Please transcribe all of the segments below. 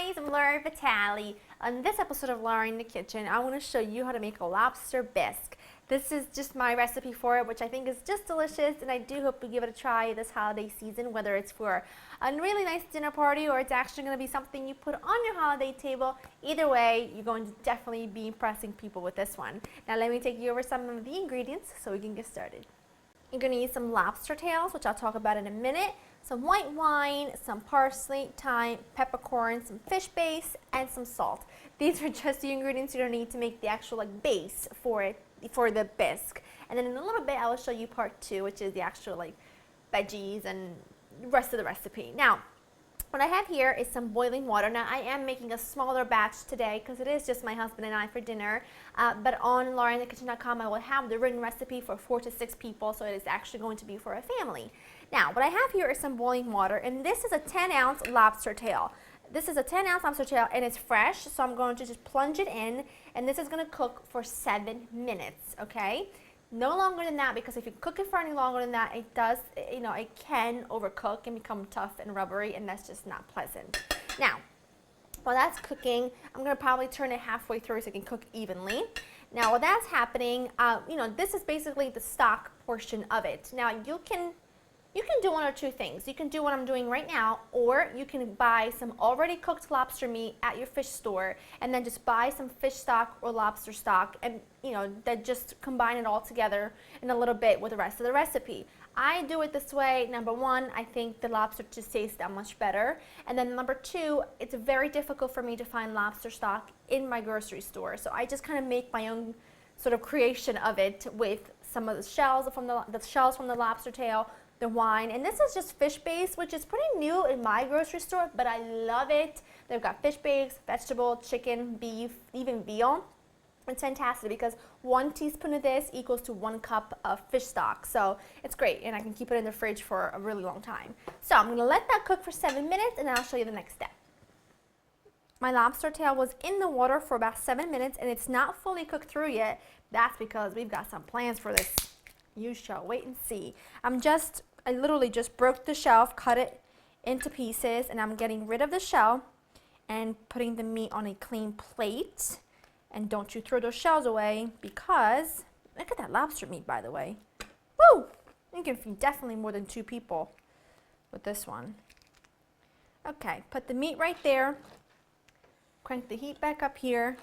guys, I'm Laura Vitale. On this episode of Laura in the Kitchen, I want to show you how to make a lobster bisque. This is just my recipe for it, which I think is just delicious, and I do hope you give it a try this holiday season, whether it's for a really nice dinner party or it's actually going to be something you put on your holiday table. Either way, you're going to definitely be impressing people with this one. Now let me take you over some of the ingredients so we can get started. You're going to need some lobster tails, which I'll talk about in a minute, some white wine, some parsley, thyme, peppercorn, some fish base, and some salt. These are just the ingredients you're going to need to make the actual base for the bisque. And then in a little bit, I will show you part two, which is the actual veggies and the rest of the recipe. Now, what I have here is some boiling water. Now, I am making a smaller batch today because it is just my husband and I for dinner. But on laurainthekitchen.com, I will have the written recipe for 4 to 6 people, so it is actually going to be for a family. Now, what I have here is some boiling water, and this is a 10-ounce lobster tail. This is a 10-ounce lobster tail, and it's fresh, so I'm going to just plunge it in, and this is going to cook for 7 minutes, okay? No longer than that, because if you cook it for any longer than that, it does, it can overcook and become tough and rubbery, and that's just not pleasant. Now, while that's cooking, I'm going to probably turn it halfway through so it can cook evenly. Now, while that's happening, this is basically the stock portion of it. Now, you can do one or two things. You can do what I'm doing right now, or you can buy some already cooked lobster meat at your fish store and then just buy some fish stock or lobster stock and then just combine it all together in a little bit with the rest of the recipe. I do it this way. Number one, I think the lobster just tastes that much better. And then number two, it's very difficult for me to find lobster stock in my grocery store. So I just kind of make my own sort of creation of it with some of the shells from the lobster tail, the wine, and this is just fish base, which is pretty new in my grocery store, but I love it. They've got fish base, vegetable, chicken, beef, even veal. It's fantastic because 1 teaspoon of this equals to 1 cup of fish stock, so it's great, and I can keep it in the fridge for a really long time. So I'm going to let that cook for 7 minutes, and then I'll show you the next step. My lobster tail was in the water for about 7 minutes, and it's not fully cooked through yet. That's because we've got some plans for this. You shall wait and see. I literally just broke the shell, cut it into pieces, and I'm getting rid of the shell and putting the meat on a clean plate. And don't you throw those shells away, because look at that lobster meat, by the way. Woo! You can feed definitely more than 2 people with this one. Okay, put the meat right there. Crank the heat back up here.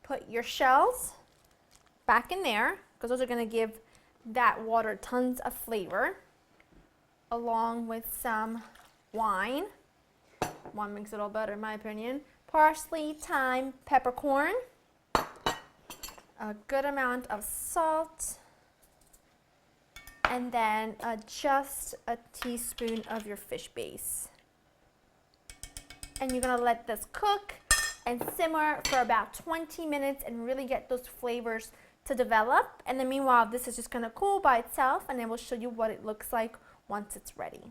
Put your shells back in there, because those are going to give that water tons of flavor, along with some wine. Wine makes it all better in my opinion. Parsley, thyme, peppercorn, a good amount of salt, and then just a teaspoon of your fish base. And you're going to let this cook and simmer for about 20 minutes and really get those flavors to develop. And then meanwhile, this is just going to cool by itself, and then we'll show you what it looks like once it's ready.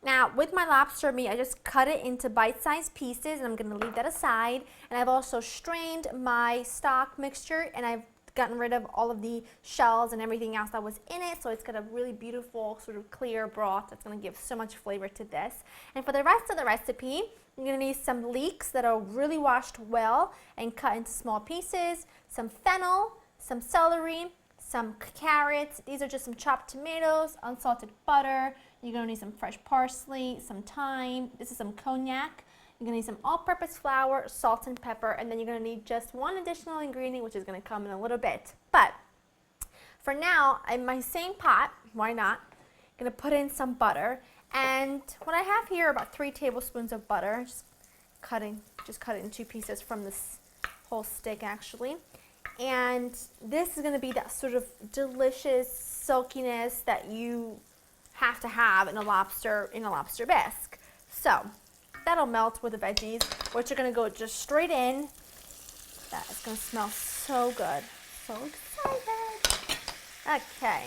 Now, with my lobster meat, I just cut it into bite-sized pieces, and I'm going to leave that aside. And I've also strained my stock mixture, and I've gotten rid of all of the shells and everything else that was in it, so it's got a really beautiful sort of clear broth that's going to give so much flavor to this. And for the rest of the recipe, you're going to need some leeks that are really washed well and cut into small pieces, some fennel, some celery, some carrots. These are just some chopped tomatoes, unsalted butter. You're going to need some fresh parsley, some thyme. This is some cognac. You're going to need some all-purpose flour, salt, and pepper, and then you're going to need just one additional ingredient, which is going to come in a little bit. But for now, in my same pot, why not, I'm going to put in some butter. And what I have here are about 3 tablespoons of butter. Just cut it in 2 pieces from this whole stick, actually. And this is going to be that sort of delicious silkiness that you have to have in a lobster bisque. So that'll melt with the veggies, which are going to go just straight in. That is going to smell so good. So excited. Okay.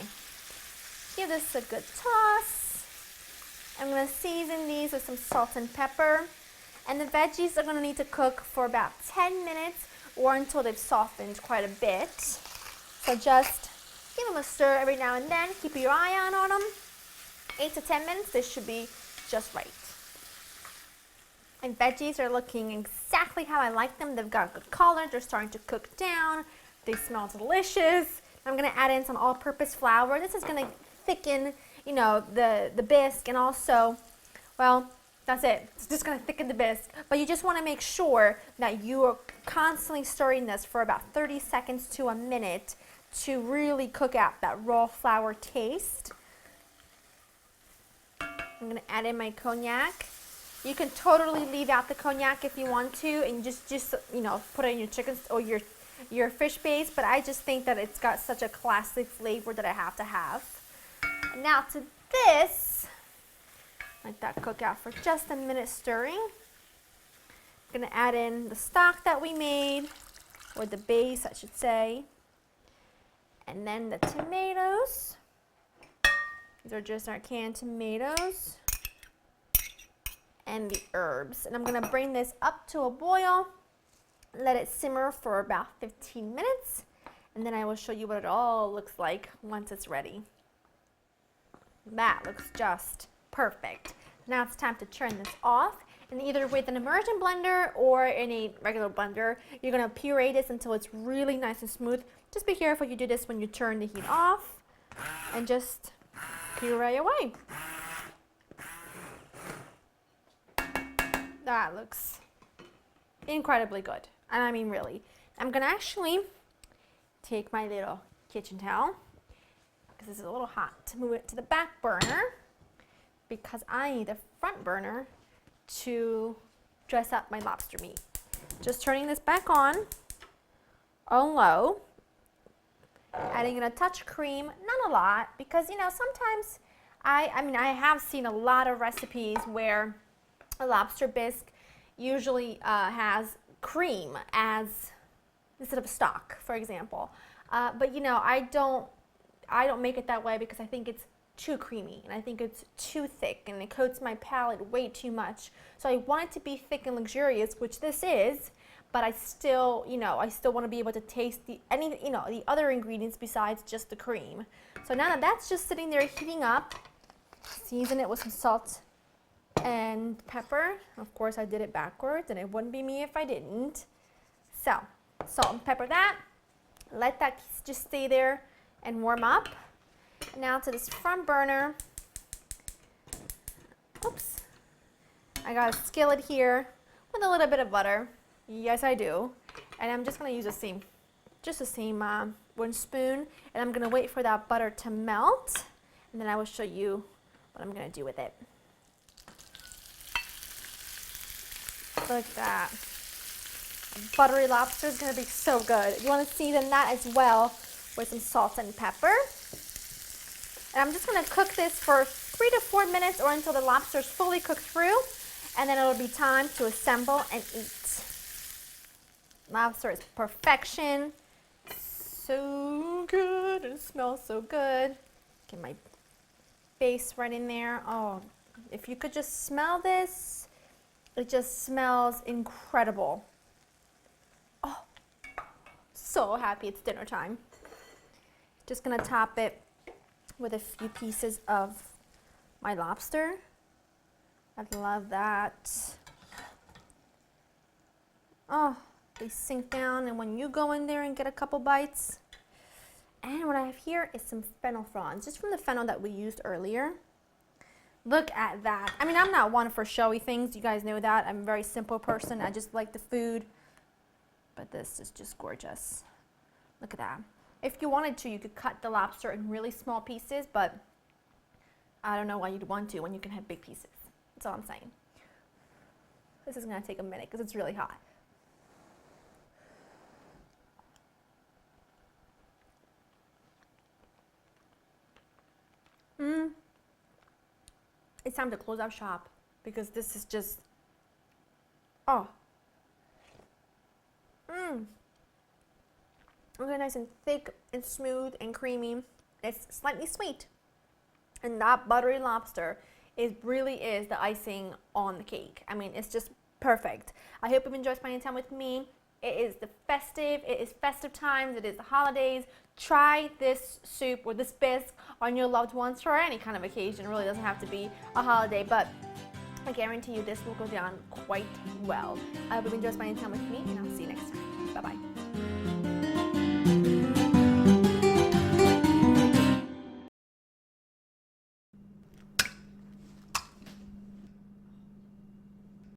Give this a good toss. I'm going to season these with some salt and pepper. And the veggies are going to need to cook for about 10 minutes or until they've softened quite a bit. So just give them a stir every now and then. Keep your eye on them. 8 to 10 minutes, this should be just right. My veggies are looking exactly how I like them. They've got good color. They're starting to cook down. They smell delicious. I'm going to add in some all-purpose flour. This is going to thicken, you know, the bisque, and also, well, that's it. It's just going to thicken the bisque. But you just want to make sure that you are constantly stirring this for about 30 seconds to a minute to really cook out that raw flour taste. I'm going to add in my cognac. You can totally leave out the cognac if you want to, and just you know, put it in your chicken or your fish base, but I just think that it's got such a classic flavor that I have to have. And now to this, let that cook out for just a minute stirring. I'm going to add in the stock that we made, or the base I should say, and then the tomatoes. These are just our canned tomatoes. And the herbs. And I'm going to bring this up to a boil, let it simmer for about 15 minutes, and then I will show you what it all looks like once it's ready. That looks just perfect. Now it's time to turn this off, and either with an immersion blender or in a regular blender, you're going to puree this until it's really nice and smooth. Just be careful you do this when you turn the heat off, and just puree away. That looks incredibly good, and I mean really. I'm gonna actually take my little kitchen towel, because this is a little hot, to move it to the back burner, because I need the front burner to dress up my lobster meat. Just turning this back on low, adding in a touch of cream, not a lot, because you know, sometimes I mean I have seen a lot of recipes where a lobster bisque usually has cream as instead of stock, for example. But you know, I don't make it that way because I think it's too creamy and I think it's too thick and it coats my palate way too much. So I want it to be thick and luxurious, which this is, but I still, you know, I still want to be able to taste the other ingredients besides just the cream. So now that that's just sitting there heating up, season it with some salt and pepper. Of course I did it backwards, and it wouldn't be me if I didn't. So salt and pepper that, let that just stay there and warm up. Now to this front burner, oops, I got a skillet here with a little bit of butter. Yes, I do. And I'm just going to use the same one spoon, and I'm going to wait for that butter to melt, and then I will show you what I'm going to do with it. Look at that. A buttery lobster is going to be so good. You want to season that as well with some salt and pepper. And I'm just going to cook this for 3 to 4 minutes, or until the lobster is fully cooked through, and then it'll be time to assemble and eat. Lobster is perfection. So good. It smells so good. Get my base right in there. Oh, if you could just smell this. It just smells incredible. Oh, so happy it's dinner time. Just gonna top it with a few pieces of my lobster. I love that. Oh, they sink down, and when you go in there and get a couple bites. And what I have here is some fennel fronds, just from the fennel that we used earlier. Look at that. I mean, I'm not one for showy things. You guys know that. I'm a very simple person. I just like the food. But this is just gorgeous. Look at that. If you wanted to, you could cut the lobster in really small pieces, but I don't know why you'd want to when you can have big pieces. That's all I'm saying. This is going to take a minute because it's really hot. It's time to close up shop because this is just, oh. Okay, nice and thick and smooth and creamy. It's slightly sweet. And that buttery lobster really is the icing on the cake. I mean, it's just perfect. I hope you've enjoyed spending time with me. It is festive times, it is the holidays. Try this soup or this bisque on your loved ones for any kind of occasion. It really doesn't have to be a holiday, but I guarantee you this will go down quite well. I hope you enjoyed spending time with me, and I'll see you next time. Bye-bye.